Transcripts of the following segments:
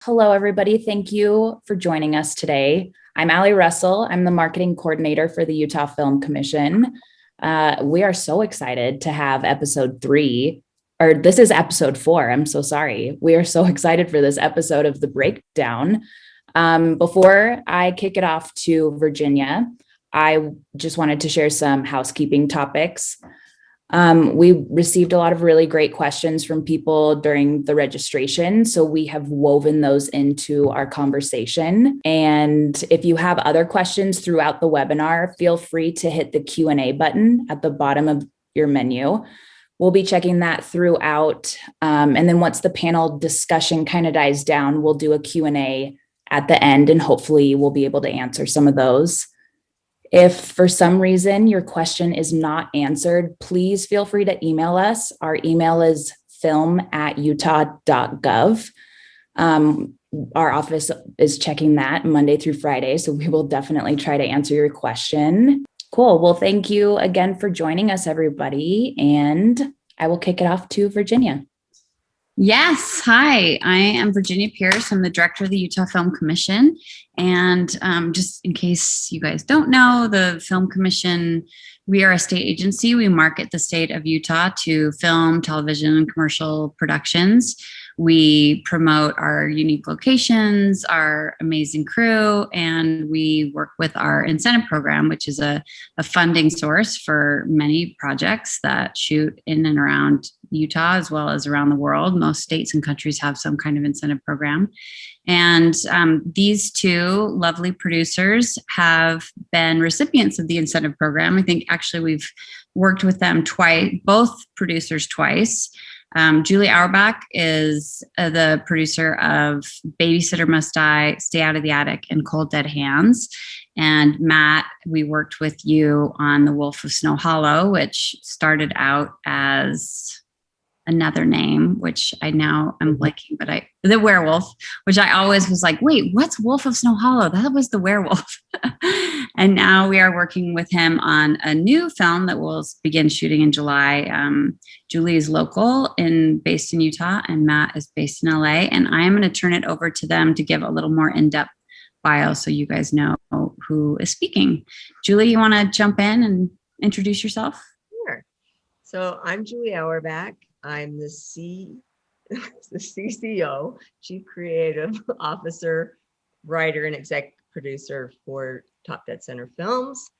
Hello, everybody. Thank you for joining us today. I'm Allie Russell. I'm the marketing coordinator for the Utah Film Commission. We are so excited to have episode 3, or this is episode 4. I'm so sorry. We are so excited for this episode of The Breakdown. Before I kick it off to Virginia, I just wanted to share some housekeeping topics. We received a lot of really great questions from people during the registration, so we have woven those into our conversation. And if you have other questions throughout the webinar, feel free to hit the Q&A button at the bottom of your menu. We'll be checking that throughout. And then once the panel discussion kind of dies down, we'll do a Q&A at the end, and hopefully we'll be able to answer some of those. If for some reason your question is not answered, please feel free to email us. Our email is film@utah.gov. Our office is checking that Monday through Friday, so we will definitely try to answer your question. Cool. Well, thank you again for joining us, everybody. And I will kick it off to Virginia. Yes. Hi, I am Virginia Pierce. I'm the director of the Utah Film Commission. And just in case you guys don't know, the Film Commission, we are a state agency. We market the state of Utah to film, television, and commercial productions. We promote our unique locations, our amazing crew, and we work with our incentive program, which is a funding source for many projects that shoot in and around Utah as well as around the world. Most states and countries have some kind of incentive program. And these two lovely producers have been recipients of the incentive program. I think actually we've worked with them twice, both producers twice. Julie Auerbach is the producer of Babysitter Must Die, Stay Out of the Attic, and Cold Dead Hands. And Matt, we worked with you on The Wolf of Snow Hollow, which started out as another name, which I now am blanking, but the werewolf, which I always was like, wait, what's Wolf of Snow Hollow? That was the werewolf. And now we are working with him on a new film that will begin shooting in July. Julie is local based in Utah, and Matt is based in LA. And I am going to turn it over to them to give a little more in-depth bio so you guys know who is speaking. Julie, you want to jump in and introduce yourself? Sure. So I'm Julie Auerbach. I'm the CCO, Chief Creative Officer, writer, and exec producer for Top Dead Center Films.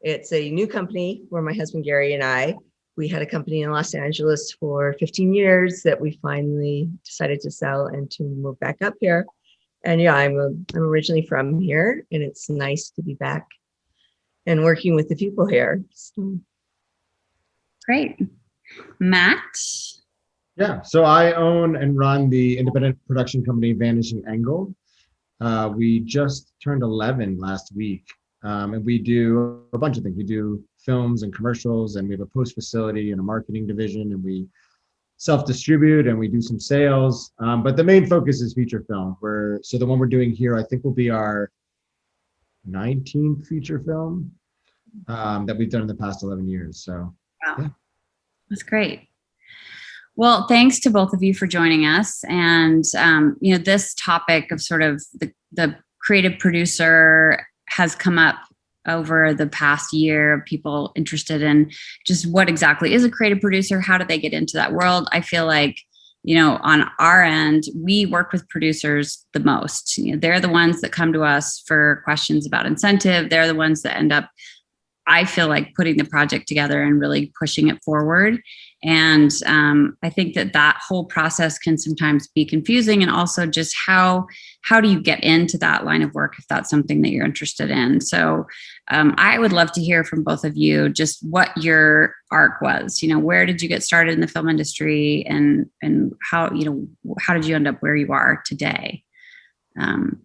It's a new company where my husband Gary and we had a company in Los Angeles for 15 years that we finally decided to sell and to move back up here. And yeah, I'm originally from here, and it's nice to be back and working with the people here. So. Great. Matt? Yeah, so I own and run the independent production company Vanishing Angle. We just turned 11 last week, and we do a bunch of things. We do films and commercials, and we have a post facility and a marketing division, and we self-distribute and we do some sales. But the main focus is feature film. So the one we're doing here, I think, will be our 19th feature film that we've done in the past 11 years. So, wow. Yeah. That's great. Well, thanks to both of you for joining us. And, this topic of sort of the creative producer has come up over the past year of people interested in just what exactly is a creative producer? How do they get into that world? I feel like, on our end, we work with producers the most. They're the ones that come to us for questions about incentive. They're the ones that end up, I feel like, putting the project together and really pushing it forward. And I think that whole process can sometimes be confusing, and also just how do you get into that line of work if that's something that you're interested in. So I would love to hear from both of you just what your arc was. Where did you get started in the film industry, and how did you end up where you are today?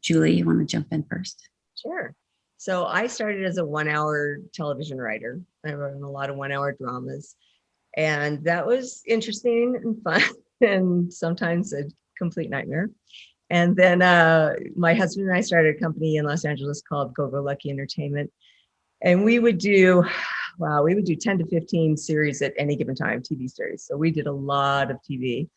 Julie, you want to jump in first? Sure. So I started as a 1-hour television writer. I wrote a lot of 1-hour dramas. And that was interesting and fun and sometimes a complete nightmare. And then my husband and I started a company in Los Angeles called Go Go Lucky Entertainment. And we would do 10 to 15 series at any given time, TV series. So we did a lot of TV.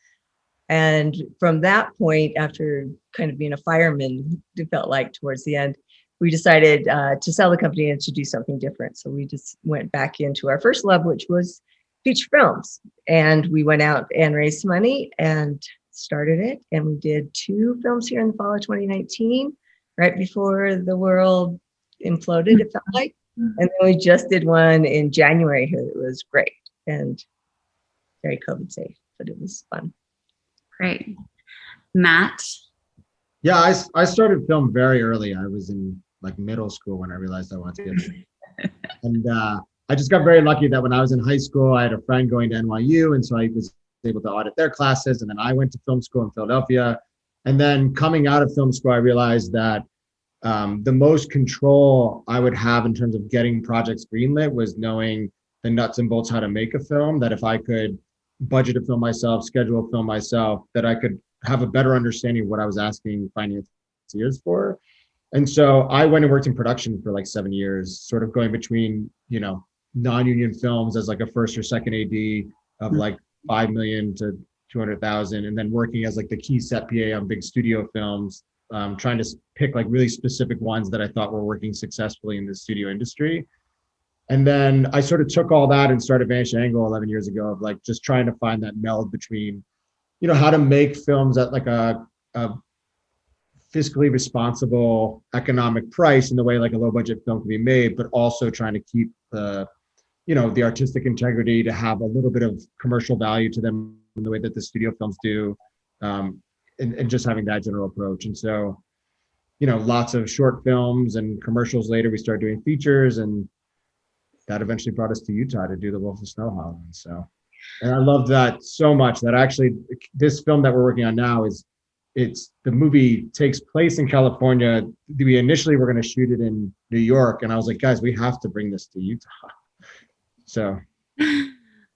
And from that point, after kind of being a fireman, it felt like towards the end, we decided to sell the company and to do something different. So we just went back into our first love, which was feature films. And we went out and raised money and started it. And we did 2 films here in the fall of 2019, right before the world imploded, it felt like. And then we just did one in January here that was great and very COVID safe, but it was fun. Great. Matt? Yeah, I started film very early. I was in like middle school when I realized I wanted to get and I just got very lucky that when I was in high school, I had a friend going to NYU, and so I was able to audit their classes. And then I went to film school in Philadelphia. And then coming out of film school, I realized that the most control I would have in terms of getting projects greenlit was knowing the nuts and bolts how to make a film. That if I could budget a film myself, schedule a film myself, that I could have a better understanding of what I was asking financiers for. And so I went and worked in production for like 7 years, sort of going between, non-union films as like a first or second AD of like 5 million to 200,000, and then working as like the key set PA on big studio films, trying to pick like really specific ones that I thought were working successfully in the studio industry. And then I sort of took all that and started Vanishing Angle 11 years ago of like just trying to find that meld between, how to make films at like a fiscally responsible economic price in the way like a low budget film can be made, but also trying to keep the artistic integrity to have a little bit of commercial value to them in the way that the studio films do, and just having that general approach. And so, lots of short films and commercials. Later, we started doing features, and that eventually brought us to Utah to do The Wolf of Snow Hollow. And I loved that so much that actually this film that we're working on now the movie takes place in California. We initially were going to shoot it in New York, and I was like, guys, we have to bring this to Utah. So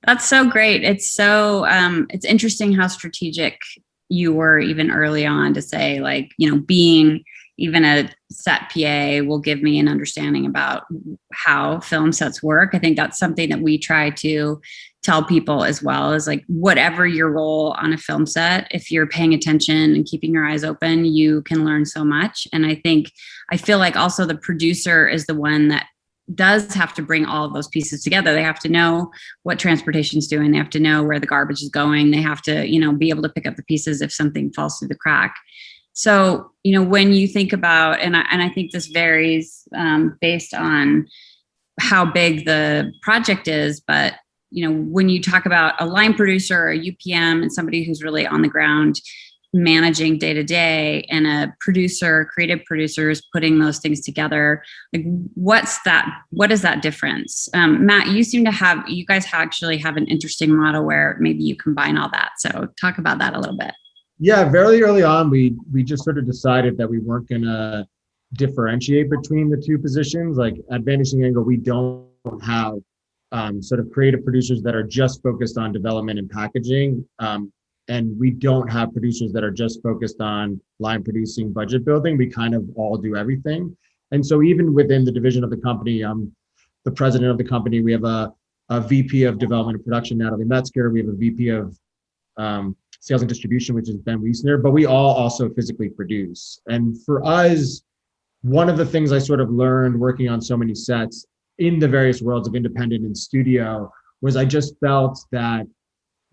That's so great. It's so it's interesting how strategic you were even early on to say, like, being even a set PA will give me an understanding about how film sets work. I think that's something that we try to tell people as well, is like, whatever your role on a film set, if you're paying attention and keeping your eyes open, you can learn so much. And I feel like also the producer is the one that does have to bring all of those pieces together. They have to know what transportation's doing. They have to know where the garbage is going. They have to, be able to pick up the pieces if something falls through the crack. So, when you think about, and I think this varies based on how big the project is, but, when you talk about a line producer or a UPM and somebody who's really on the ground managing day to day, and a creative producer is putting those things together, like what is that difference? Matt, you guys actually have an interesting model where maybe you combine all that. So talk about that a little bit. Yeah, very early on, we just sort of decided that we weren't going to differentiate between the two positions. Like at Vanishing Angle, we don't have sort of creative producers that are just focused on development and packaging. And we don't have producers that are just focused on line producing, budget building. We kind of all do everything. And so even within the division of the company, the president of the company, we have a VP of development and production, Natalie Metzger. We have a VP of sales and distribution, which is Ben Wiesner, but we all also physically produce. And for us, one of the things I sort of learned working on so many sets in the various worlds of independent and studio was I just felt that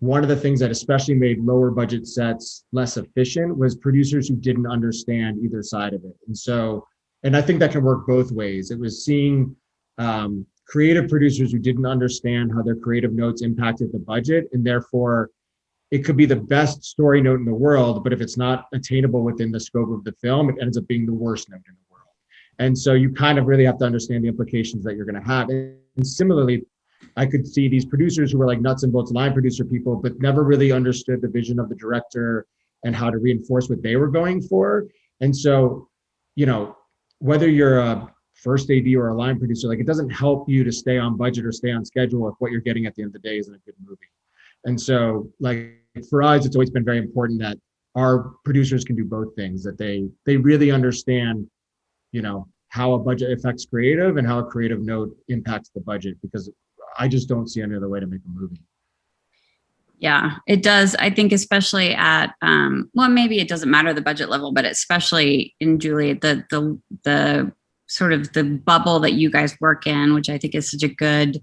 one of the things that especially made lower budget sets less efficient was producers who didn't understand either side of it. And I think that can work both ways. It was seeing creative producers who didn't understand how their creative notes impacted the budget, and therefore it could be the best story note in the world, but if it's not attainable within the scope of the film, it ends up being the worst note in the world. And so you kind of really have to understand the implications that you're going to have. And similarly, I could see these producers who were like nuts and bolts line producer people, but never really understood the vision of the director and how to reinforce what they were going for. And so, whether you're a first AD or a line producer, like it doesn't help you to stay on budget or stay on schedule if what you're getting at the end of the day isn't a good movie. And so, like for us, it's always been very important that our producers can do both things, that they really understand, how a budget affects creative and how a creative note impacts the budget, because I just don't see any other way to make a movie. Yeah, it does. I think especially at well, maybe it doesn't matter the budget level, but especially in Julie, the sort of the bubble that you guys work in, which I think is such a good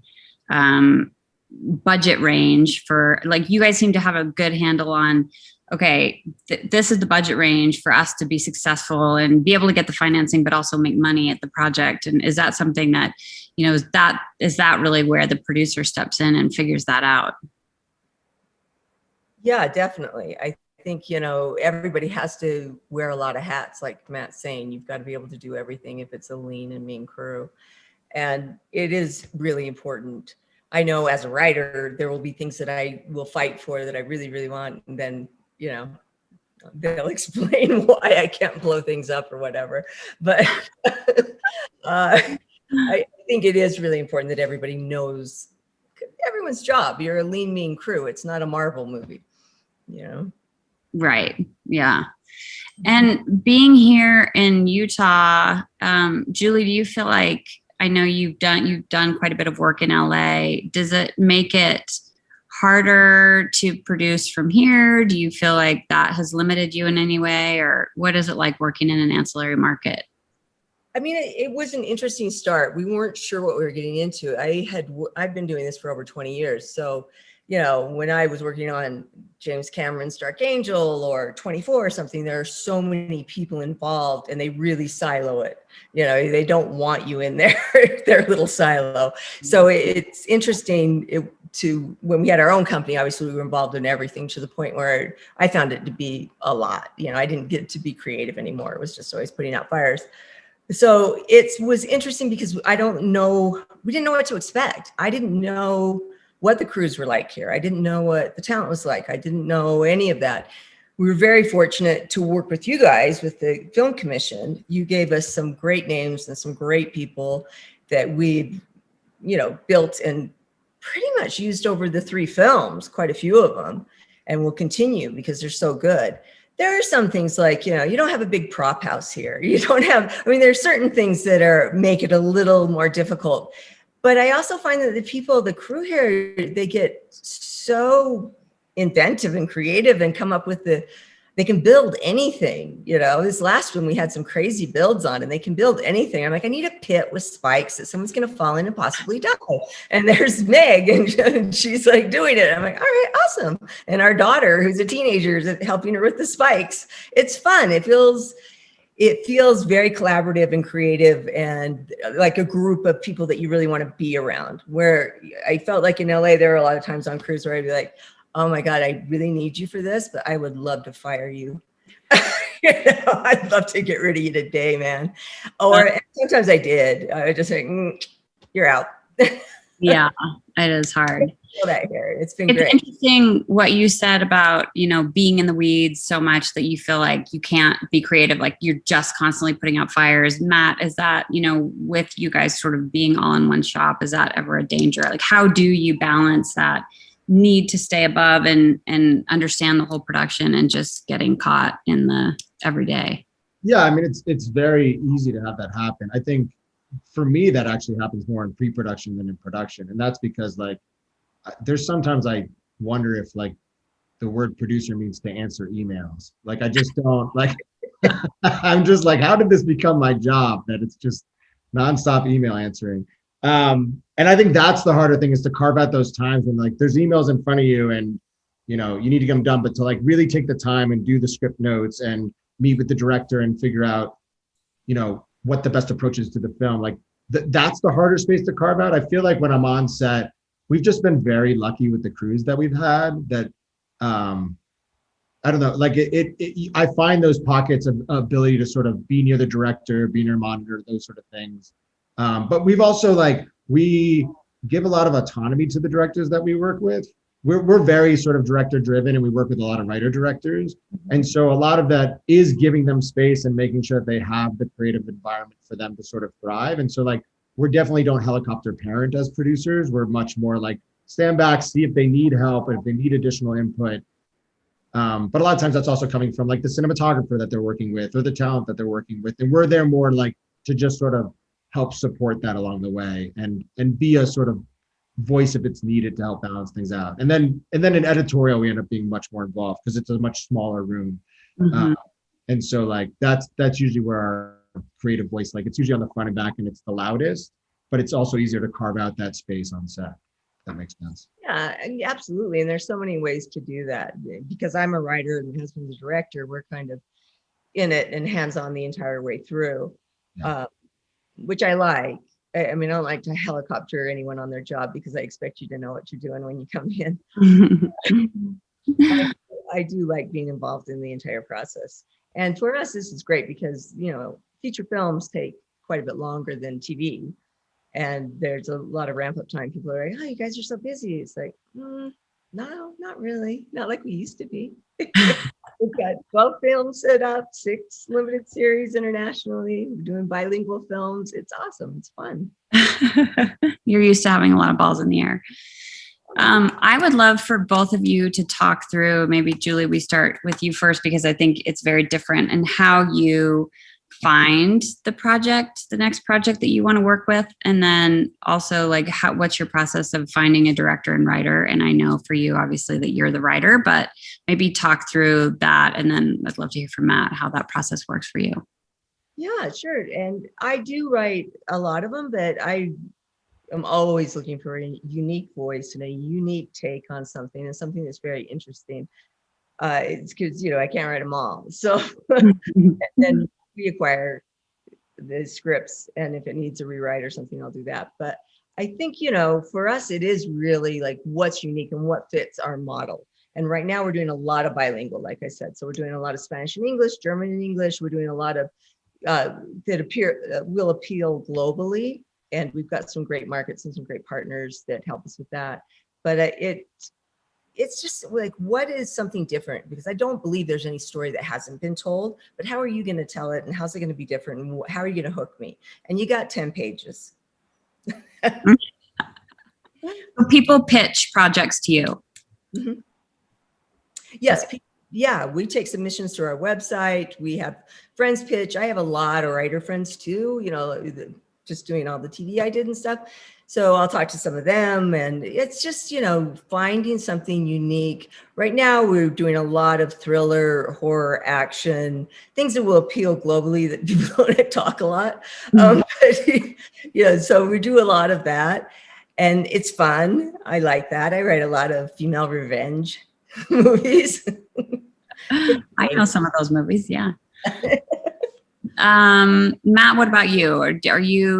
budget range for, like, you guys seem to have a good handle on, okay, this is the budget range for us to be successful and be able to get the financing, but also make money at the project. And is that something that, is that really where the producer steps in and figures that out? Yeah, definitely. I think, everybody has to wear a lot of hats. Like Matt's saying, you've got to be able to do everything if it's a lean and mean crew. And it is really important. I know as a writer, there will be things that I will fight for that I really, really want. And then, they'll explain why I can't blow things up or whatever. But I think it is really important that everybody knows everyone's job. You're a lean, mean crew. It's not a Marvel movie. Right. Yeah. And being here in Utah, Julie, do you feel like, I know you've done quite a bit of work in LA. Does it make it harder to produce from here? Do you feel like that has limited you in any way, or what is it like working in an ancillary market? I mean, it was an interesting start. We weren't sure what we were getting into. I've been doing this for over 20 years. So, when I was working on James Cameron's Dark Angel or 24 or something, there are so many people involved and they really silo it. They don't want you in their little silo. So it's interesting when we had our own company, obviously we were involved in everything to the point where I found it to be a lot. I didn't get to be creative anymore. It was just always putting out fires. So it was interesting because we didn't know what to expect. I didn't know what the crews were like here. I didn't know what the talent was like. I didn't know any of that. We were very fortunate to work with you guys, with the Film Commission. You gave us some great names and some great people that we've, built and pretty much used over the 3 films, quite a few of them, and will continue because they're so good. There are some things like, you don't have a big prop house here. You don't have, there's certain things that make it a little more difficult. But I also find that the crew here, they get so inventive and creative and come up with they can build anything. This last one, we had some crazy builds on and they can build anything. I'm like, I need a pit with spikes that someone's going to fall in and possibly die. And there's Meg and she's like doing it. I'm like, all right, awesome. And our daughter, who's a teenager, is helping her with the spikes. It's fun. It feels very collaborative and creative and like a group of people that you really want to be around. Where I felt like in LA, there were a lot of times on cruise where I'd be like, oh my God, I really need you for this, but I would love to fire you. I'd love to get rid of you today, man. Or sometimes I did. I would just say, you're out. Yeah, it is hard. It's been great. It's interesting what you said about, being in the weeds so much that you feel like you can't be creative, like you're just constantly putting out fires. Matt, is that, with you guys sort of being all in one shop, is that ever a danger? Like, how do you balance that need to stay above and understand the whole production and just getting caught in the everyday? Yeah, it's very easy to have that happen. I think for me, that actually happens more in pre-production than in production. And that's because there's sometimes I wonder if the word producer means to answer emails. I just don't I'm just like, how did this become my job? That it's just nonstop email answering. And I think that's the harder thing, is to carve out those times when there's emails in front of you and, you need to get them done, but to really take the time and do the script notes and meet with the director and figure out, what the best approach is to the film. That's the harder space to carve out. I feel like when I'm on set, we've just been very lucky with the crews that we've had that, I don't know, I find those pockets of ability to sort of be near the director, be near monitor, those sort of things. But we've also we give a lot of autonomy to the directors that we work with. We're very sort of director driven and we work with a lot of writer directors. And so a lot of that is giving them space and making sure that they have the creative environment for them to sort of thrive. And so we definitely don't helicopter parent as producers. We're much more stand back, see if they need help and if they need additional input. But a lot of times that's also coming from the cinematographer that they're working with or the talent that they're working with. And we're there more to just sort of help support that along the way and be a sort of voice if it's needed to help balance things out. And then in editorial, we end up being much more involved because it's a much smaller room. Mhm. And so like that's usually where our creative voice, like it's usually on the front and back and it's the loudest, but it's also easier to carve out that space on set. If that makes sense. Yeah, and absolutely. And there's so many ways to do that. Because I'm a writer and my husband's a director, we're kind of in it and hands-on the entire way through, Yeah. which I like. I mean, I don't like to helicopter anyone on their job because I expect you to know what you're doing when you come in. I do like being involved in the entire process. And for us, this is great because, feature films take quite a bit longer than TV. And there's a lot of ramp up time. People are like, oh, you guys are so busy. It's like, no, not really. Not like we used to be. We've got 12 films set up, 6 limited series internationally. We're doing bilingual films. It's awesome. It's fun. You're used to having a lot of balls in the air. I would love for both of you to talk through, maybe Julie, we start with you first, because I think it's very different, and how you find the next project that you want to work with. And then also like what's your process of finding a director and writer? And I know for you, obviously, that you're the writer, but maybe talk through that. And then I'd love to hear from Matt, how that process works for you. Yeah, sure. And I do write a lot of them, but I'm always looking for a unique voice and a unique take on something, and something that's very interesting. It's because, I can't write them all. So then we acquire the scripts, and if it needs a rewrite or something, I'll do that. But I think, for us, it is really like what's unique and what fits our model. And right now we're doing a lot of bilingual, like I said. So we're doing a lot of Spanish and English, German and English. We're doing a lot of that will appeal globally. And we've got some great markets and some great partners that help us with that. But it's just like, what is something different? Because I don't believe there's any story that hasn't been told, but how are you going to tell it? And how's it going to be different? And how are you going to hook me? And you got 10 pages. People pitch projects to you. Mm-hmm. Yes. Yeah, we take submissions to our website. We have friends pitch. I have a lot of writer friends too, just doing all the TV I did and stuff. So I'll talk to some of them, and it's just, finding something unique. Right now, we're doing a lot of thriller, horror, action, things that will appeal globally that people don't talk a lot. So we do a lot of that, and it's fun. I like that. I write a lot of female revenge movies. I know some of those movies. Yeah. Matt, what about you?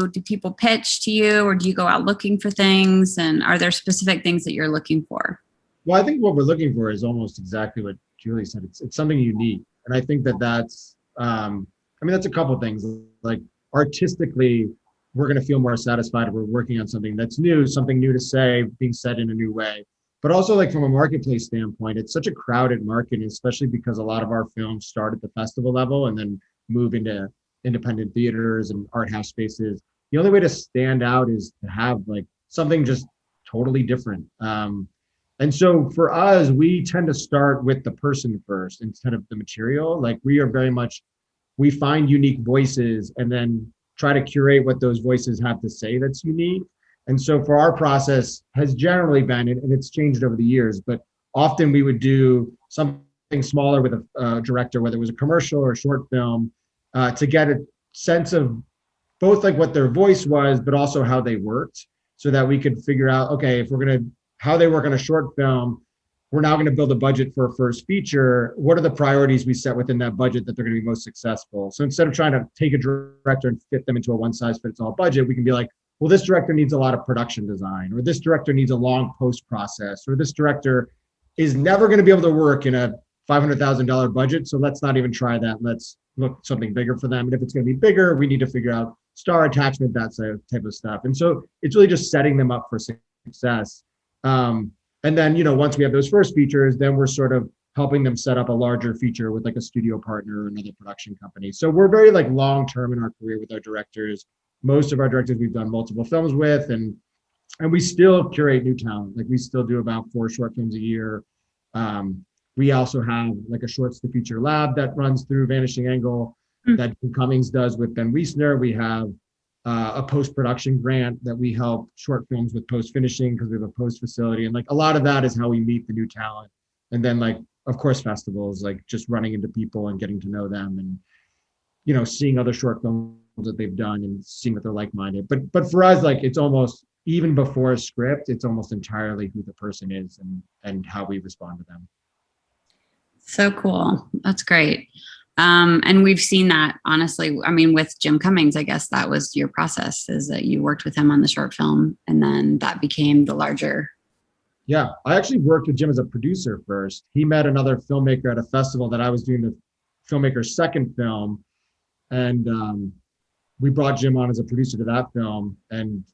Do people pitch to you, or do you go out looking for things? And are there specific things that you're looking for? Well, I think what we're looking for is almost exactly what Julie said. It's something unique. And I think that's a couple of things. Like artistically, we're going to feel more satisfied if we're working on something that's new, something new to say, being said in a new way. But also, like from a marketplace standpoint, it's such a crowded market, especially because a lot of our films start at the festival level and then move into independent theaters and art house spaces. The only way to stand out is to have like something just totally different. And so for us, we tend to start with the person first instead of the material. Like we are very much, we find unique voices and then try to curate what those voices have to say that's unique. And so for our process has generally been, and it's changed over the years, but often we would do something smaller with a director, whether it was a commercial or a short film, to get a sense of both like what their voice was, but also how they worked, so that we could figure out, okay, if we're going to, how they work on a short film, we're now going to build a budget for a first feature. What are the priorities we set within that budget that they're going to be most successful? So instead of trying to take a director and fit them into a one size fits all budget, we can be like, well, this director needs a lot of production design, or this director needs a long post process, or this director is never going to be able to work in a $500,000 budget. So let's not even try that. Let's look something bigger for them. And if it's going to be bigger, we need to figure out star attachment, that type of stuff. And so it's really just setting them up for success. And then, once we have those first features, then we're sort of helping them set up a larger feature with like a studio partner or another production company. So we're very like long-term in our career with our directors. Most of our directors we've done multiple films with, and we still curate new talent. Like we still do about 4 short films a year. We also have like a shorts to feature lab that runs through Vanishing Angle that Jim Cummings does with Ben Wiesner. We have a post-production grant that we help short films with post-finishing because we have a post facility. And like a lot of that is how we meet the new talent. And then like, of course, festivals, like just running into people and getting to know them and, you know, seeing other short films that they've done and seeing that they're like-minded. But for us, like it's almost, even before a script, it's almost entirely who the person is and how we respond to them. So cool. That's great. And we've seen that, honestly. I mean, with Jim Cummings, I guess that was your process, is that you worked with him on the short film and then that became the larger. Yeah, I actually worked with Jim as a producer first. He met another filmmaker at a festival that I was doing the filmmaker's second film. And we brought Jim on as a producer to that film. And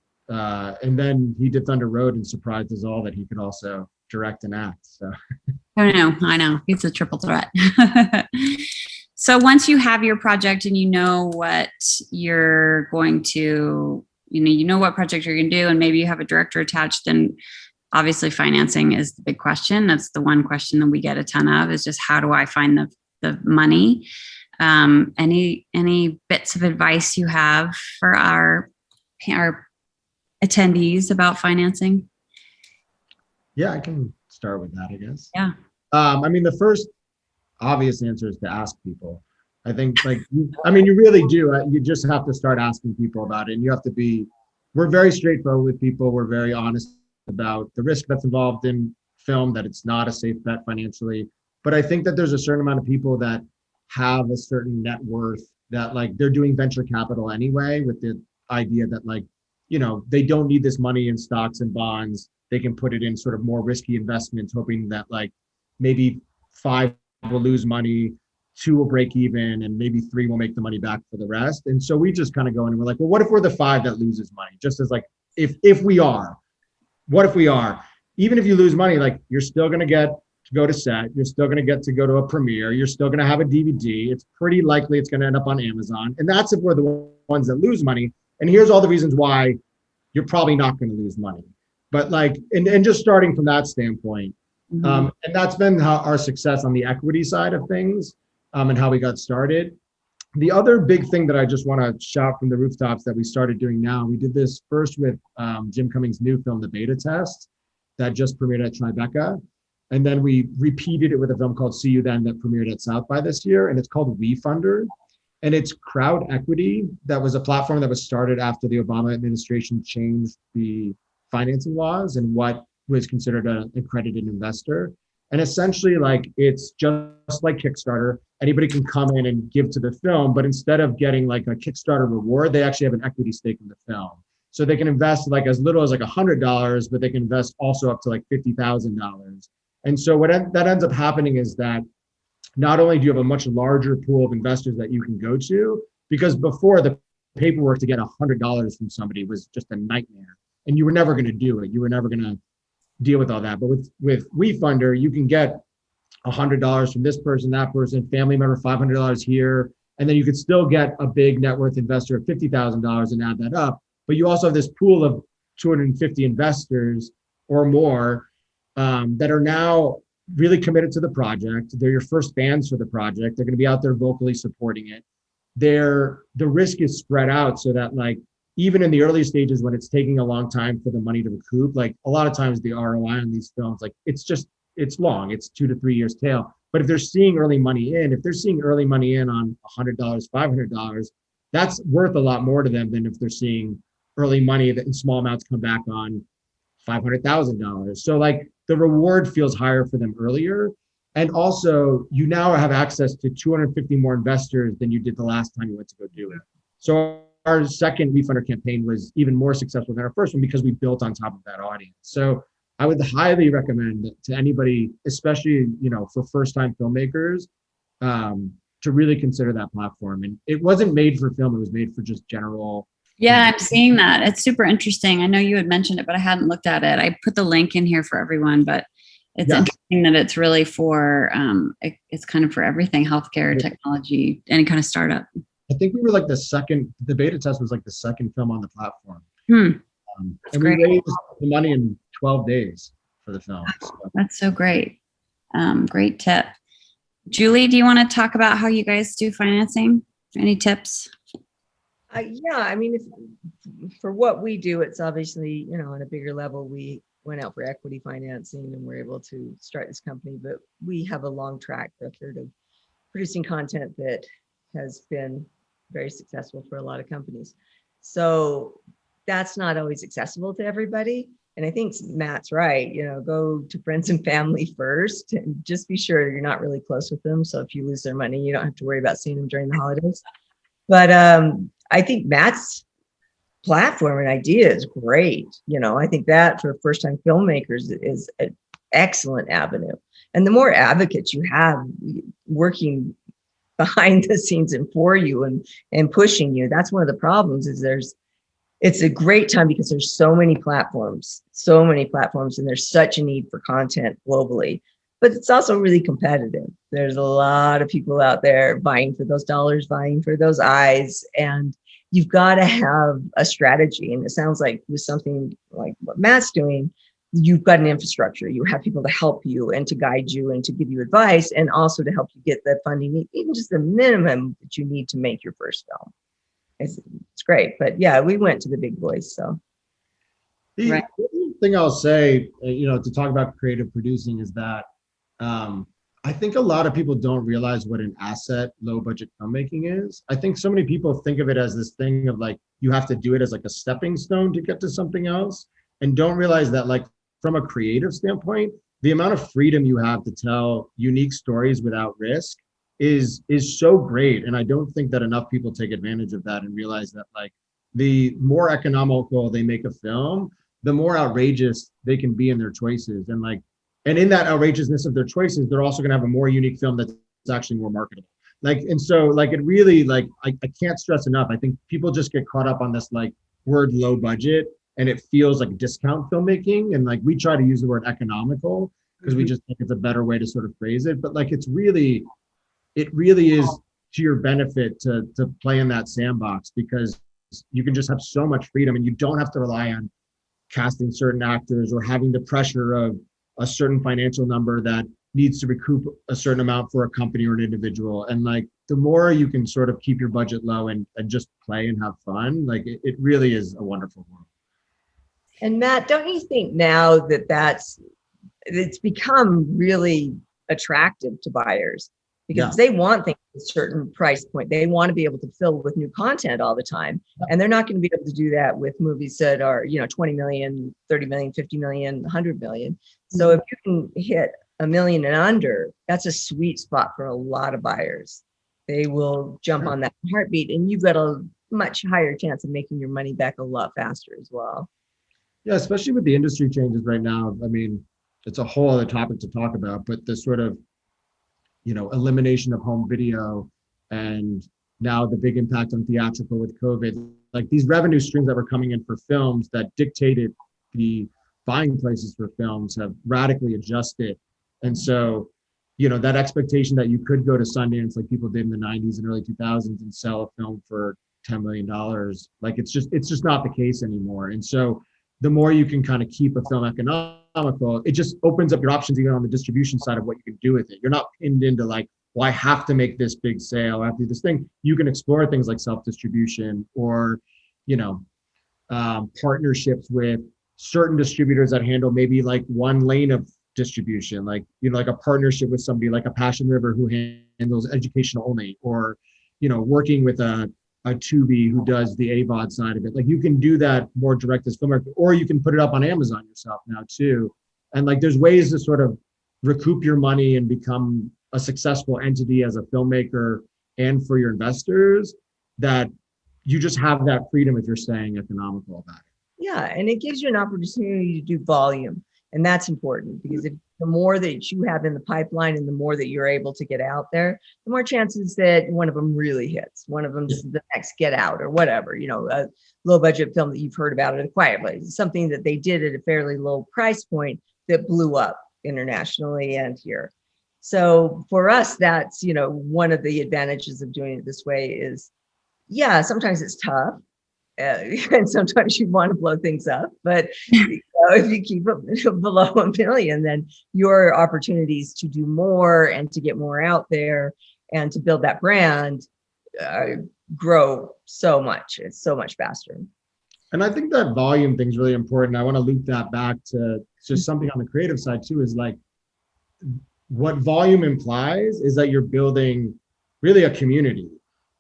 then he did Thunder Road and surprised us all that he could also direct and act. So I know. He's a triple threat. So once you have your project and you know what you're going to, you know what project you're going to do, and maybe you have a director attached, then obviously financing is the big question. That's the one question that we get a ton of, is just how do I find the money? Any bits of advice you have for our attendees about financing? yeah, I can start with that, I guess. Yeah. I mean, the first obvious answer is to ask people. I think like, I mean, you really do. You just have to start asking people about it. And you have to be, we're very straightforward with people. We're very honest about the risk that's involved in film, that it's not a safe bet financially. But I think that there's a certain amount of people that have a certain net worth that like they're doing venture capital anyway, with the idea that like, you know, they don't need this money in stocks and bonds. They can put it in sort of more risky investments, hoping that like maybe 5 will lose money, 2 will break even, and maybe 3 will make the money back for the rest. And so we just kind of go in and we're like, well, what if we're the 5 that loses money? Just as like, if we are, what if we are? Even if you lose money, like you're still going to get to go to set, you're still going to get to go to a premiere, you're still going to have a DVD. It's pretty likely it's going to end up on Amazon. And that's if we're the ones that lose money. And here's all the reasons why you're probably not going to lose money. But like, and just starting from that standpoint, and that's been how our success on the equity side of things, and how we got started. The other big thing that I just want to shout from the rooftops that we started doing now, we did this first with Jim Cummings' new film, The Beta Test, that just premiered at Tribeca. And then we repeated it with a film called See You Then that premiered at South by this year. And it's called WeFunder. And it's crowd equity. That was a platform that was started after the Obama administration changed the financing laws and what was considered an accredited investor. And essentially, like, it's just like Kickstarter. Anybody can come in and give to the film, but instead of getting like a Kickstarter reward, they actually have an equity stake in the film. So they can invest like as little as like $100, but they can invest also up to like $50,000. And so that ends up happening is that not only do you have a much larger pool of investors that you can go to, because before the paperwork to get $100 from somebody was just a nightmare, and you were never going to do it. You were never going to deal with all that. But with WeFunder, you can get $100 from this person, that person, family member, $500 here, and then you could still get a big net worth investor of $50,000 and add that up. But you also have this pool of 250 investors or more that are now really committed to the project. They're your first fans for the project. They're going to be out there vocally supporting it. The risk is spread out so that like, even in the early stages when it's taking a long time for the money to recoup, like a lot of times the ROI on these films, like it's long, it's 2 to 3 years tail. But if they're seeing early money in, on $100, $500, that's worth a lot more to them than if they're seeing early money that in small amounts come back on $500,000. So like the reward feels higher for them earlier. And also you now have access to 250 more investors than you did the last time you went to go do it. So our second WeFunder campaign was even more successful than our first one because we built on top of that audience. So I would highly recommend to anybody, especially, you know, for first-time filmmakers, to really consider that platform. And it wasn't made for film; it was made for just general. Yeah, I'm seeing that. It's super interesting. I know you had mentioned it, but I hadn't looked at it. I put the link in here for everyone, but it's interesting that it's really for it's kind of for everything: healthcare, technology, any kind of startup. I think we were like the beta test was like the second film on the platform. And great. we raised the money in 12 days for the film. So. That's so great. Great tip. Julie, do you want to talk about how you guys do financing? Any tips? Yeah, I mean, for what we do, it's obviously, on a bigger level, we went out for equity financing and we're able to start this company, but we have a long track record of producing content that has been very successful for a lot of companies. So that's not always accessible to everybody. And I think Matt's right, go to friends and family first and just be sure you're not really close with them. So if you lose their money, you don't have to worry about seeing them during the holidays. But I think Matt's platform and idea is great. I think that for first time filmmakers is an excellent avenue. And the more advocates you have working behind the scenes and for you and pushing you, that's one of the problems is it's a great time because there's so many platforms, and there's such a need for content globally. But it's also really competitive. There's a lot of people out there vying for those dollars, vying for those eyes, and you've got to have a strategy. And it sounds like with something like what Matt's doing, you've got an infrastructure. You have people to help you and to guide you and to give you advice, and also to help you get the funding, even just the minimum that you need to make your first film. It's great. But yeah, we went to the big boys. So the thing I'll say, to talk about creative producing is that I think a lot of people don't realize what an asset low budget filmmaking is. I think so many people think of it as this thing of like, you have to do it as like a stepping stone to get to something else, and don't realize that like from a creative standpoint, the amount of freedom you have to tell unique stories without risk is so great. And I don't think that enough people take advantage of that and realize that like the more economical they make a film, the more outrageous they can be in their choices. And in that outrageousness of their choices, they're also going to have a more unique film that's actually more marketable. And so like, it really, like, I can't stress enough. I think people just get caught up on this like word low budget, and it feels like discount filmmaking. And like, we try to use the word economical because we just think it's a better way to sort of phrase it. But like, it really is to your benefit to play in that sandbox, because you can just have so much freedom, and you don't have to rely on casting certain actors or having the pressure of a certain financial number that needs to recoup a certain amount for a company or an individual. And like, the more you can sort of keep your budget low and just play and have fun, like it really is a wonderful world. And Matt, don't you think now that it's become really attractive to buyers because they want things at a certain price point. They want to be able to fill with new content all the time. And they're not going to be able to do that with movies that are, 20 million, 30 million, 50 million, 100 million. So if you can hit $1 million and under, that's a sweet spot for a lot of buyers. They will jump on that heartbeat, and you've got a much higher chance of making your money back a lot faster as well. Yeah, especially with the industry changes right now. I mean, it's a whole other topic to talk about, but the sort of, elimination of home video, and now the big impact on theatrical with COVID, like these revenue streams that were coming in for films that dictated the buying places for films have radically adjusted. And so, that expectation that you could go to Sundance like people did in the 90s and early 2000s and sell a film for $10 million, like it's just not the case anymore. And so the more you can kind of keep a film economical, it just opens up your options even on the distribution side of what you can do with it. You're not pinned into like, well, I have to make this big sale, I have to do this thing. You can explore things like self-distribution or, partnerships with certain distributors that handle maybe like one lane of distribution, like, like a partnership with somebody like a Passion River who handles educational only, or, working with a Tubi who does the AVOD side of it. Like you can do that more direct as filmmaker, or you can put it up on Amazon yourself now too. And like, there's ways to sort of recoup your money and become a successful entity as a filmmaker and for your investors, that you just have that freedom if you're staying economical about it. Yeah, and it gives you an opportunity to do volume. And that's important because the more that you have in the pipeline and the more that you're able to get out there, the more chances that one of them really hits. One of them's the next Get Out or whatever, a low budget film that you've heard about at A Quiet Place, something that they did at a fairly low price point that blew up internationally and here. So for us, that's, one of the advantages of doing it this way is, sometimes it's tough. And sometimes you want to blow things up, but if you keep it below $1 million, then your opportunities to do more and to get more out there and to build that brand grow so much. It's so much faster. And I think that volume thing is really important. I want to loop that back to just something on the creative side too, is like what volume implies is that you're building really a community,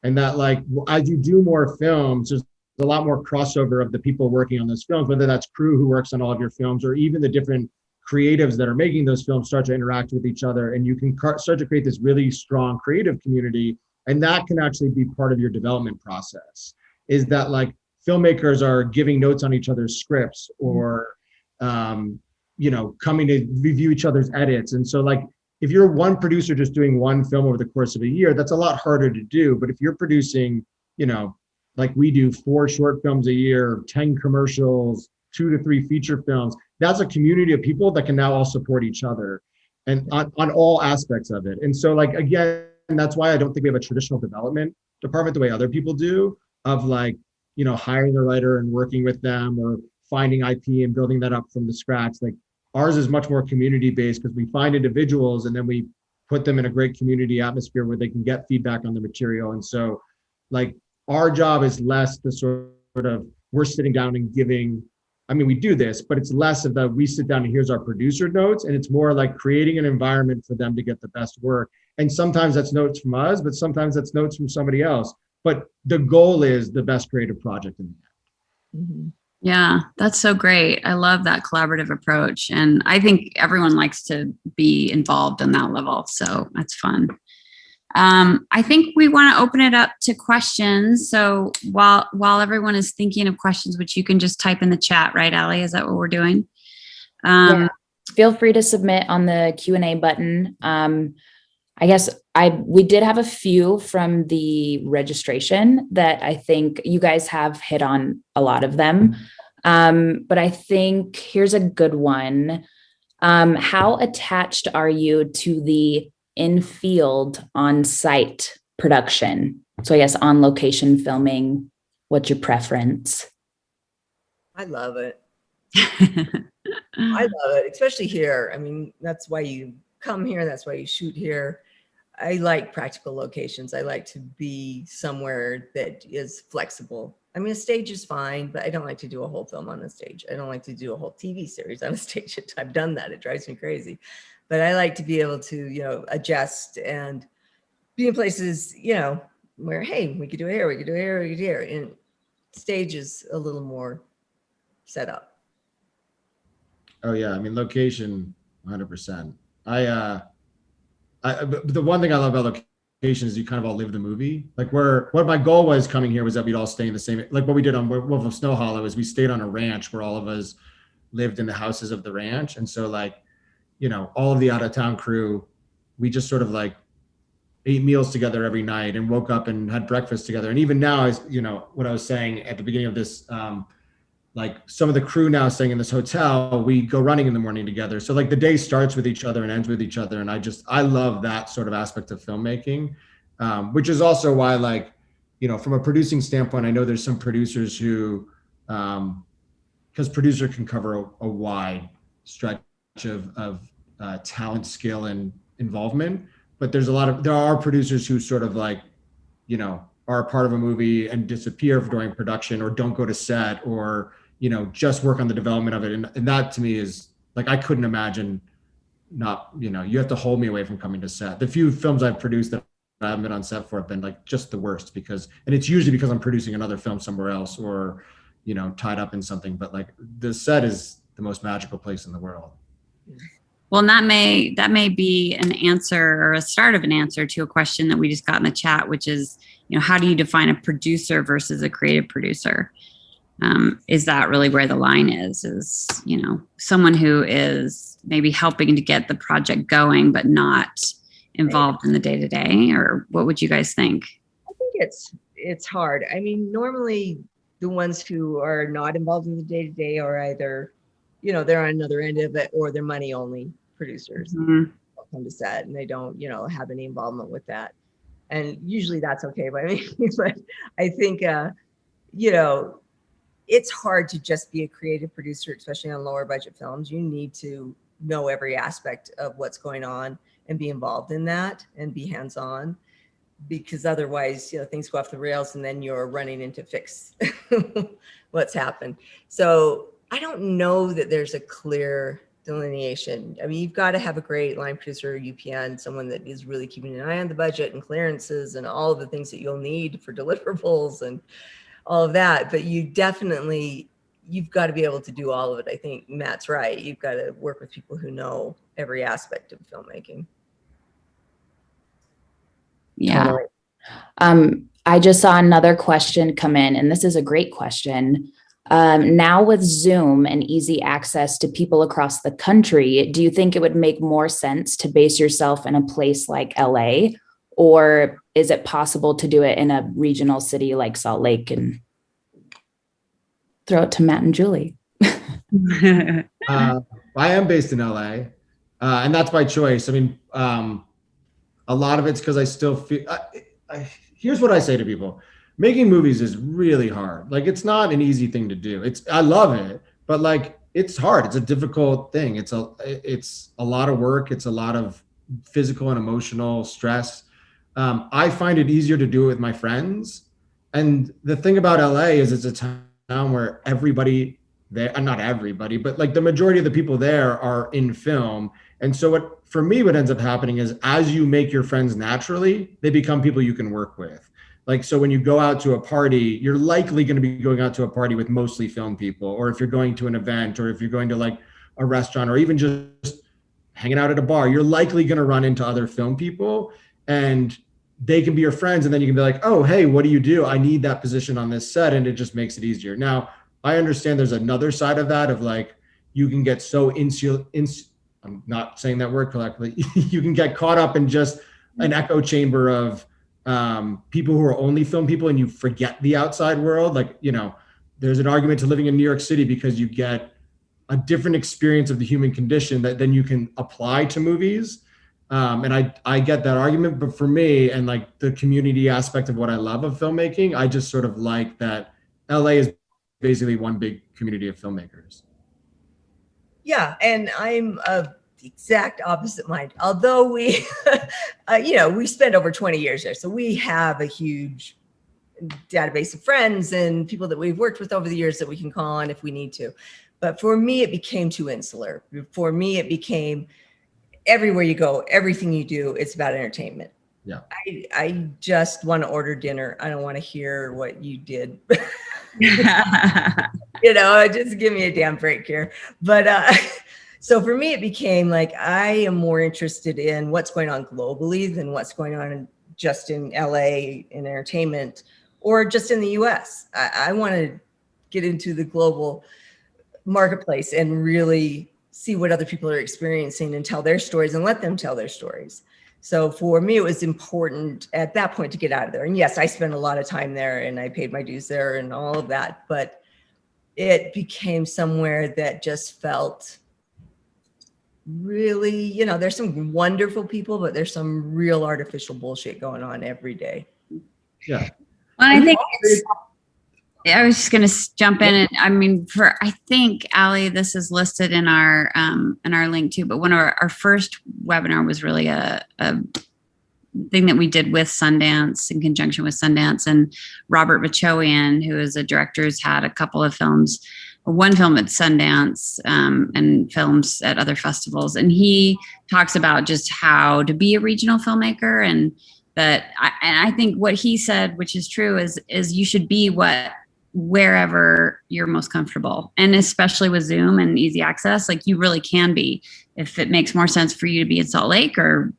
and that like as you do more films, there's a lot more crossover of the people working on those films, whether that's crew who works on all of your films or even the different creatives that are making those films start to interact with each other, and you can start to create this really strong creative community. And that can actually be part of your development process, is that like filmmakers are giving notes on each other's scripts, or coming to review each other's edits. And so like if you're one producer just doing one film over the course of a year, that's a lot harder to do. But if you're producing, like we do, 4 short films a year, 10 commercials, 2 to 3 feature films, that's a community of people that can now all support each other and on all aspects of it. And so like, again, that's why I don't think we have a traditional development department the way other people do, of like, hiring a writer and working with them, or finding IP and building that up from the scratch. Like ours is much more community based, because we find individuals and then we put them in a great community atmosphere where they can get feedback on the material. And so like our job is less the sort of we're sitting down and giving, I mean, we do this, but it's less of the we sit down and here's our producer notes, and it's more like creating an environment for them to get the best work. And sometimes that's notes from us, but sometimes that's notes from somebody else. But the goal is the best creative project in the end. Mm-hmm. Yeah, that's so great. I love that collaborative approach. And I think everyone likes to be involved on that level. So that's fun. I think we want to open it up to questions. So while everyone is thinking of questions, which you can just type in the chat, right, Allie? Is that what we're doing? Yeah. Feel free to submit on the Q&A button. I guess we did have a few from the registration that I think you guys have hit on a lot of them. But I think here's a good one. How attached are you to the in-field on-site production? So I guess on location filming, what's your preference? I love it. I love it, especially here. I mean, that's why you come here. That's why you shoot here. I like practical locations. I like to be somewhere that is flexible. I mean, a stage is fine, but I don't like to do a whole film on a stage. I don't like to do a whole TV series on a stage. I've done that. It drives me crazy. But I like to be able to, adjust and be in places, where, hey, we could do it here, we could do it here, we could do it here. And stage is a little more set up. Oh yeah, I mean, location, 100%. But the one thing I love about location is you kind of all live the movie. Like what my goal was coming here was that we'd all stay in the same, like what we did on Wolf of Snow Hollow is we stayed on a ranch where all of us lived in the houses of the ranch. And so like, all of the out of town crew, we just sort of like ate meals together every night and woke up and had breakfast together. And even now, as what I was saying at the beginning of this, like some of the crew now staying in this hotel, we go running in the morning together. So like the day starts with each other and ends with each other. And I love that sort of aspect of filmmaking, which is also why, like, from a producing standpoint, I know there's some producers who, because producer can cover a wide stretch of talent, skill, and involvement. But there are producers who sort of like, are a part of a movie and disappear during production, or don't go to set, or just work on the development of it. And that to me is like, I couldn't imagine not, you have to hold me away from coming to set. The few films I've produced that I haven't been on set for have been like just the worst, and it's usually because I'm producing another film somewhere else, or, tied up in something. But like the set is the most magical place in the world. Well, and that may be an answer, or a start of an answer to a question that we just got in the chat, which is, how do you define a producer versus a creative producer? Is that really where the line is, someone who is maybe helping to get the project going, but not involved in the day-to-day? Or what would you guys think? I think it's hard. I mean, normally the ones who are not involved in the day-to-day are either, they're on another end of it, or they're money only producers. Mm-hmm. They'll come to set and they don't, have any involvement with that. And usually that's okay by me. But I think, it's hard to just be a creative producer, especially on lower budget films. You need to know every aspect of what's going on and be involved in that and be hands-on. because otherwise, things go off the rails and then you're running in to fix what's happened. So I don't know that there's a clear delineation. I mean, you've got to have a great line producer, UPN, someone that is really keeping an eye on the budget and clearances and all of the things that you'll need for deliverables and all of that. But you've got to be able to do all of it. I think Matt's right. You've got to work with people who know every aspect of filmmaking. Yeah. Totally. I just saw another question come in, and this is a great question. Now with Zoom and easy access to people across the country, do you think it would make more sense to base yourself in a place like LA, or is it possible to do it in a regional city like Salt Lake? And throw it to Matt and Julie. I am based in LA, and that's by choice. I mean, a lot of it's because I still feel. Here's what I say to people: making movies is really hard. Like, it's not an easy thing to do. I love it, but like, it's hard. It's a difficult thing. It's a lot of work. It's a lot of physical and emotional stress. I find it easier to do it with my friends. And the thing about LA is it's a town where everybody there, not everybody, but like the majority of the people there are in film. And so for me, what ends up happening is as you make your friends naturally, they become people you can work with. Like, so when you go out to a party, you're likely going to be going out to a party with mostly film people, or if you're going to an event, or if you're going to like a restaurant, or even just hanging out at a bar, you're likely going to run into other film people, and they can be your friends. And then you can be like, oh, hey, what do you do? I need that position on this set. And it just makes it easier. Now, I understand there's another side of that, of like, you can get so I'm not saying that word correctly. You can get caught up in just an echo chamber of people who are only film people, and you forget the outside world. Like, there's an argument to living in New York City because you get a different experience of the human condition that then you can apply to movies. And I get that argument, but for me, and like the community aspect of what I love of filmmaking, I just sort of like that LA is basically one big community of filmmakers. Yeah, and I'm of the exact opposite mind. Although we, we spent over 20 years there, so we have a huge database of friends and people that we've worked with over the years that we can call on if we need to. But for me, it became too insular. For me, it became everywhere you go, everything you do, it's about entertainment. Yeah. I just want to order dinner. I don't want to hear what you did. Just give me a damn break here. But so for me, it became like, I am more interested in what's going on globally than what's going on just in LA in entertainment, or just in the US. I want to get into the global marketplace and really see what other people are experiencing and tell their stories and let them tell their stories. So for me, it was important at that point to get out of there. And yes, I spent a lot of time there and I paid my dues there and all of that, but it became somewhere that just felt really, there's some wonderful people, but there's some real artificial bullshit going on every day. Yeah. Well, I think I was just going to jump in, and I mean, I think, Allie, this is listed in our link too. But one of our first webinar was really a thing that we did with Sundance, in conjunction with Sundance, and Robert Bachoian, who is a director, has had a couple of films, one film at Sundance and films at other festivals, and he talks about just how to be a regional filmmaker, and I think what he said, which is true, is you should be wherever you're most comfortable. And especially with Zoom and easy access, like, you really can be. If it makes more sense for you to be in Salt Lake or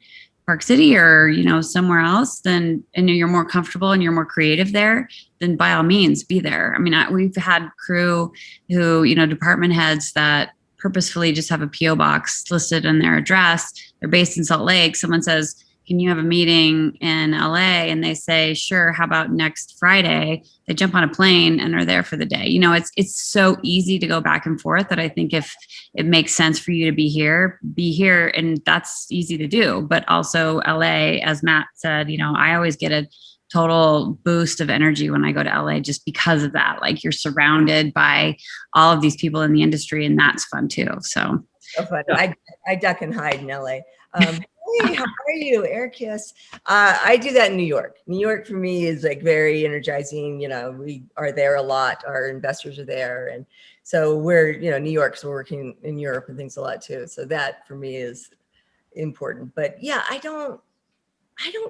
Park City or, somewhere else, and you're more comfortable and you're more creative there, then by all means be there. I mean, we've had crew who, department heads that purposefully just have a PO box listed in their address. They're based in Salt Lake. Someone says, can you have a meeting in LA? And they say, sure, how about next Friday? They jump on a plane and are there for the day. It's so easy to go back and forth that I think if it makes sense for you to be here, and that's easy to do. But also LA, as Matt said, I always get a total boost of energy when I go to LA just because of that. Like, you're surrounded by all of these people in the industry, and that's fun too. So fun. I duck and hide in LA. Hey, how are you? Air kiss. I do that in New York. New York for me is like very energizing. You know, we are there a lot. Our investors are there. And so we're, you know, New York, so we're working in Europe and things a lot too. So that for me is important. But yeah, I don't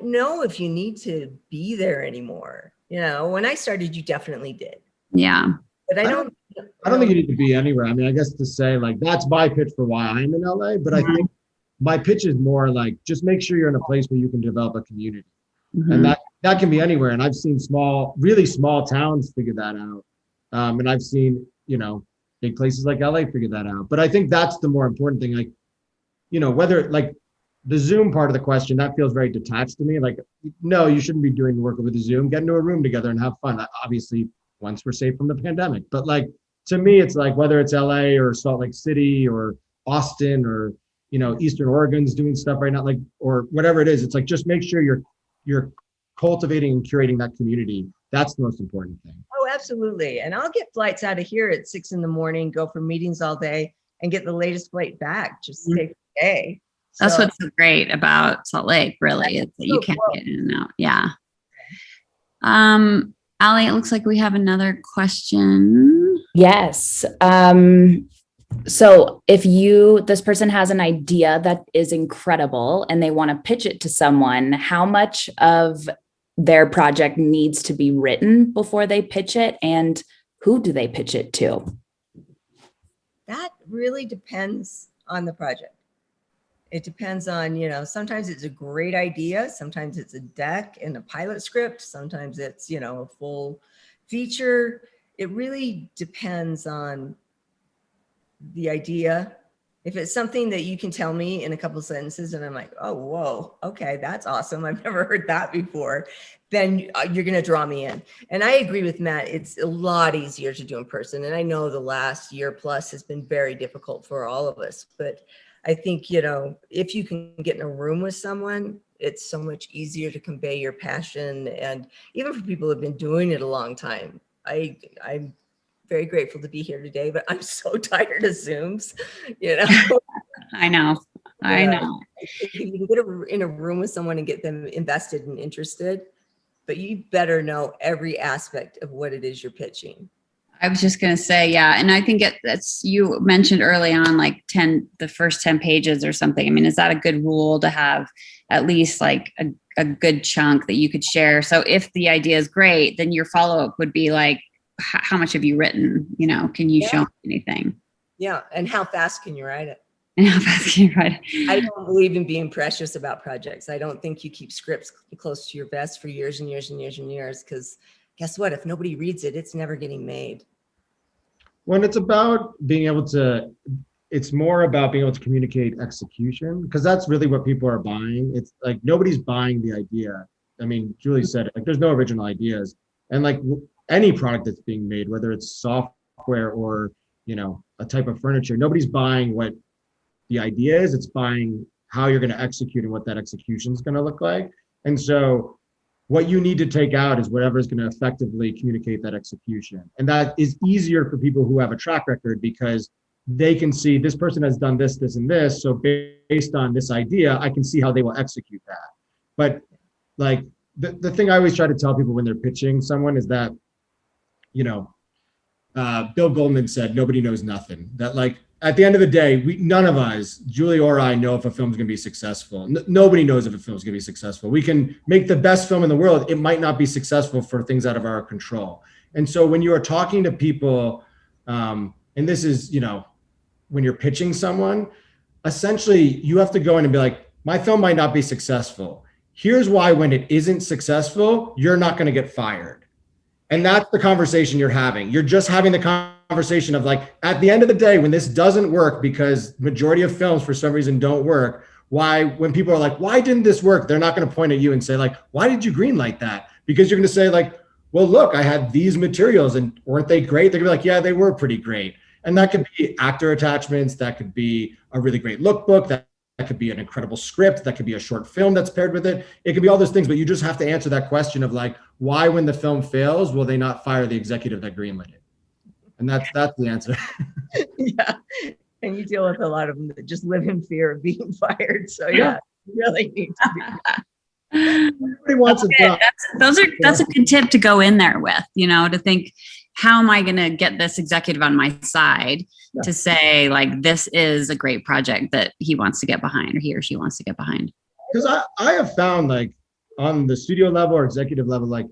know if you need to be there anymore. You know, when I started, you definitely did. Yeah. But I I don't I don't think you need to be anywhere. I mean, I guess to say like that's my pitch for why I'm in LA, but I think my pitch is more like just make sure you're in a place where you can develop a community. And Mhm. that can be anywhere. And I've seen really small towns figure that out. And I've seen, you know, big places like LA figure that out. But I think that's the more important thing. Like, you know, whether like the Zoom part of the question, that feels very detached to me. Like, no, you shouldn't be doing work over the Zoom. Get into a room together and have fun. Obviously, once we're safe from the pandemic. But like, to me, it's like whether it's LA or Salt Lake City or Austin or, you know, Eastern Oregon's doing stuff right now, like, or whatever it is, it's like, just make sure you're cultivating and curating that community. That's the most important thing. Oh, absolutely. And I'll get flights out of here at 6 a.m, go for meetings all day and get the latest flight back, just stay for the day. That's So what's so great about Salt Lake, really, is that you so can't cool. get in and out. Yeah. Allie, it looks like we have another question. Yes. So if this person has an idea that is incredible and they want to pitch it to someone, how much of their project needs to be written before they pitch it, and who do they pitch it to? That really depends on the project. It depends on, you know, sometimes it's a great idea. Sometimes it's a deck and a pilot script. Sometimes it's, you know, a full feature. It really depends on the idea. If it's something that you can tell me in a couple of sentences and I'm like, oh, whoa, okay, that's awesome. I've never heard that before. Then you're going to draw me in. And I agree with Matt. It's a lot easier to do in person. And I know the last year plus has been very difficult for all of us. But I think, you know, if you can get in a room with someone, it's so much easier to convey your passion. And even for people who have been doing it a long time, I'm very grateful to be here today, but I'm so tired of Zooms, you know. I know. I know. If you can get in a room with someone and get them invested and interested, but you better know every aspect of what it is you're pitching. I was just going to say, yeah. And I think that's, you mentioned early on, like the first 10 pages or something. I mean, is that a good rule to have at least like a good chunk that you could share? So if the idea is great, then your follow-up would be like, how much have you written? You know, can you show me anything? Yeah. And how fast can you write it? And how fast can you write it? I don't believe in being precious about projects. I don't think you keep scripts close to your vest for years and years and years and years, because guess what? If nobody reads it, it's never getting made. When it's about being able to, it's more about being able to communicate execution, because that's really what people are buying. It's like nobody's buying the idea. I mean, Julie said it, like there's no original ideas. And like any product that's being made, whether it's software or, you know, a type of furniture, nobody's buying what the idea is. It's buying how you're going to execute and what that execution is going to look like. And so what you need to take out is whatever is going to effectively communicate that execution. And that is easier for people who have a track record, because they can see this person has done this, this, and this. So based on this idea, I can see how they will execute that. But like the thing I always try to tell people when they're pitching someone is that, you know, Bill Goldman said, nobody knows nothing. That like, at the end of the day, none of us, Julie or I, know if a film's going to be successful. Nobody knows if a film's going to be successful. We can make the best film in the world. It might not be successful for things out of our control. And so when you are talking to people, and this is, you know, when you're pitching someone, essentially you have to go in and be like, my film might not be successful. Here's why when it isn't successful, you're not going to get fired. And that's the conversation you're having. You're just having the conversation of like, at the end of the day, when this doesn't work, because majority of films for some reason don't work, why, when people are like, why didn't this work? They're not going to point at you and say like, why did you greenlight that? Because you're going to say like, well, look, I had these materials and weren't they great? They're going to be like, yeah, they were pretty great. And that could be actor attachments. That could be a really great lookbook. That could be an incredible script. That could be a short film that's paired with it. It could be all those things, but you just have to answer that question of like, why, when the film fails, will they not fire the executive that greenlit it? And that's the answer. Yeah. And you deal with a lot of them that just live in fear of being fired. So yeah. really need to do. Everybody wants a job. That's a good tip to go in there with, to think, how am I going to get this executive on my side to say, like, this is a great project that he wants to get behind, or he or she wants to get behind. Because I have found, like, on the studio level or executive level, like,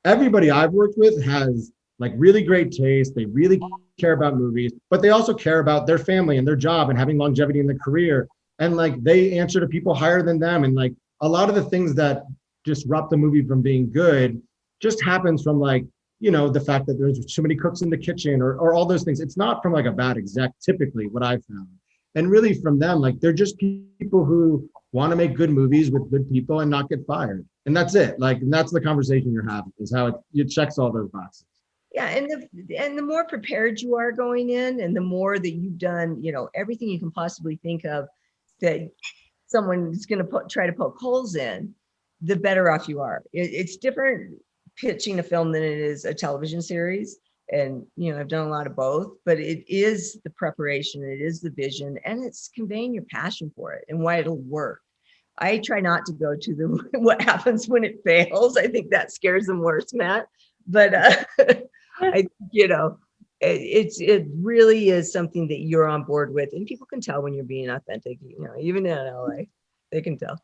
everybody I've worked with has like really great taste. They really care about movies, but they also care about their family and their job and having longevity in their career. And like, they answer to people higher than them. And like, a lot of the things that disrupt the movie from being good just happens from, like, the fact that there's too many cooks in the kitchen, or all those things. It's not from like a bad exec, typically, what I've found. And really from them, like, they're just people who want to make good movies with good people and not get fired. And that's it. Like, and that's the conversation you're having, is how it checks all those boxes. Yeah, and the more prepared you are going in, and the more that you've done, everything you can possibly think of that someone is going to try to poke holes in, the better off you are. It's different pitching a film than it is a television series. And, I've done a lot of both, but it is the preparation, it is the vision, and it's conveying your passion for it and why it'll work. I try not to go to what happens when it fails. I think that scares them worse, Matt. But it really is something that you're on board with, and people can tell when you're being authentic. Even in LA, they can tell.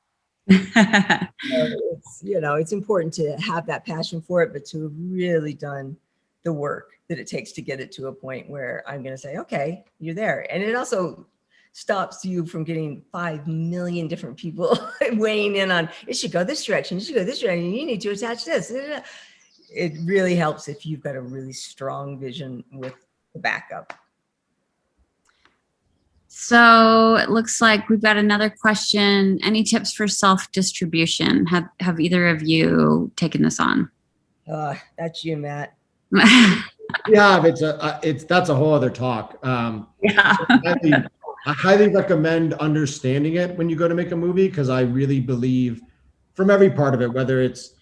It's important to have that passion for it, but to have really done the work that it takes to get it to a point where I'm going to say, okay, you're there. And it also stops you from getting 5 million different people weighing in on, it should go this direction, it should go this direction, you need to attach this. It really helps if you've got a really strong vision with the backup. So it looks like we've got another question. Any tips for self-distribution? Have either of you taken this on? That's you, Matt. Yeah, that's a whole other talk. Yeah. I highly recommend understanding it when you go to make a movie, because I really believe, from every part of it, whether it's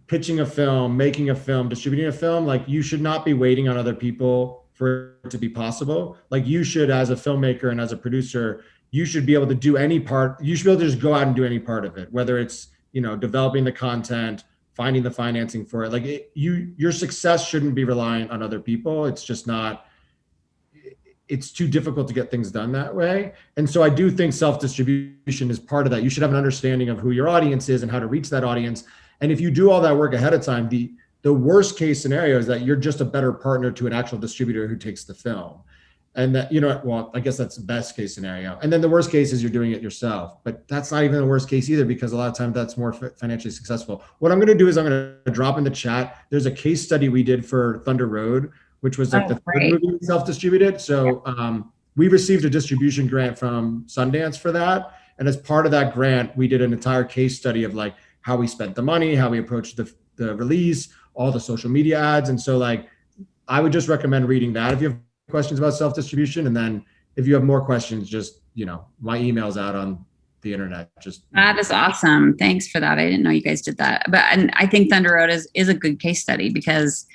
pitching a film, making a film, distributing a film, like, you should not be waiting on other people for it to be possible. Like, you should, as a filmmaker and as a producer, you should be able to do any part. You should be able to just go out and do any part of it, whether it's, developing the content, finding the financing for it. Like, your success shouldn't be reliant on other people. It's just not. It's too difficult to get things done that way. And so I do think self-distribution is part of that. You should have an understanding of who your audience is and how to reach that audience. And if you do all that work ahead of time, the worst case scenario is that you're just a better partner to an actual distributor who takes the film. And that, well, I guess that's the best case scenario. And then the worst case is you're doing it yourself. But that's not even the worst case either, because a lot of times that's more financially successful. What I'm going to do is I'm going to drop in the chat. There's a case study we did for Thunder Road, which was like the third movie self-distributed. So we received a distribution grant from Sundance for that. And as part of that grant, we did an entire case study of like how we spent the money, how we approached the release, all the social media ads. And so, like, I would just recommend reading that if you have questions about self-distribution. And then if you have more questions, just, my email's out on the internet. That is awesome. Thanks for that. I didn't know you guys did that. And I think Thunder Road is a good case study because,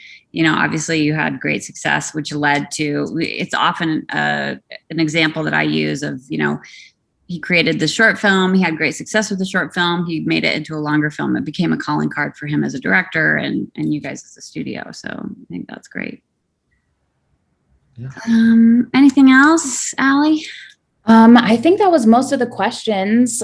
obviously you had great success, which led to, it's often an example that I use of, he created the short film. He had great success with the short film. He made it into a longer film. It became a calling card for him as a director and you guys as a studio. So I think that's great. Yeah. Anything else, Allie? I think that was most of the questions.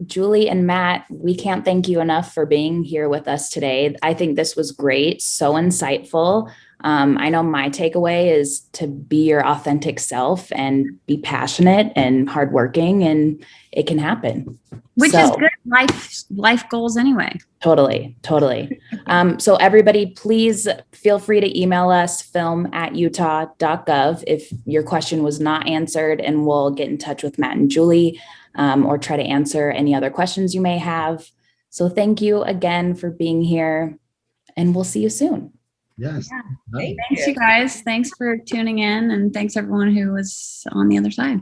Julie and Matt, we can't thank you enough for being here with us today. I think this was great, so insightful. I know my takeaway is to be your authentic self and be passionate and hardworking, and it can happen. Which is good life goals anyway. Totally. So everybody, please feel free to email us film@utah.gov if your question was not answered, and we'll get in touch with Matt and Julie or try to answer any other questions you may have. So thank you again for being here, and we'll see you soon. Yes. Yeah. Thanks, you guys. Thanks for tuning in, and thanks everyone who was on the other side.